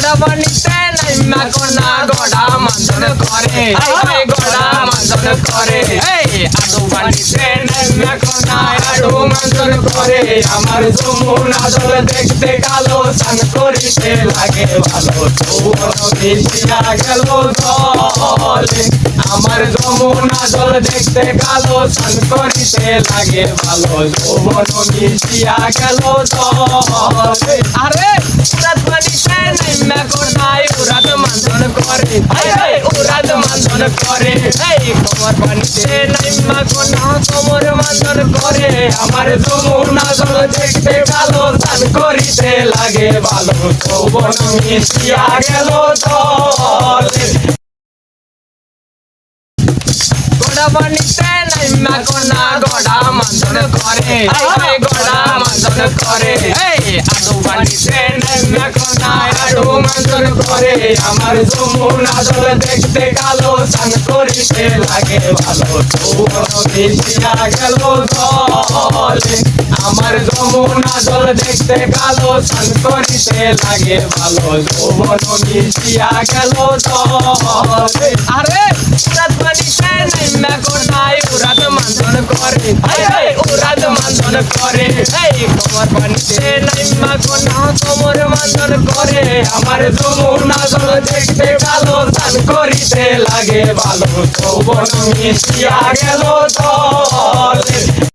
গোড়া বানিতে নাইমা কোনা গোড়া মান্দন করে গোড়া মান্দন করে আডু বানিতে নাইমা কোনা আডু মান্দন করে আমার যমুনা জল দেখতে কালো স্নান করিতে লাগে ভালো যৌবন মিশিয়া গেল জলে আমার যমুনা জল দেখতে কালো স্নান করিতে লাগে ভালো যৌবন মিশিয়া গেল জলে আরে উরাত বানিতে নাইমা কোনা উরাত মান্দন করে উরাত মান্দন করে কোমর বানিতে নাইমা কোনা কোমর মান্দন করে আমার যমুনা জল দেখতে কালো স্নান করিতে লাগে ভালো যৌবন মিশিয়া গেল জলে গোড়া বানিতে নাইমা কোনা গোড়া মান্দন করে গোড়া মান্দন করে আডু বানিতে নাইমা কোনা আডু মান্দন করে আমার যমুনা জল দেখতে কালো স্নান করিতে লাগে ভালো যৌবন মিশিয়া গেল জলে আমার যমুনা জল দেখতে কালো স্নান করিতে লাগে ভালো যৌবন মিশিয়া গেল জলে আরে উরাত বানিতে নাইমা কোনা উরাত মান্দন করে উরাত মান্দন করে কোমর বানিতে নাইমা কোনা কোমর মান্দন করে আমার যমুনা জল দেখতে কালো স্নান করিতে লাগে ভালো যৌবন মিশিয়া গেল জলে।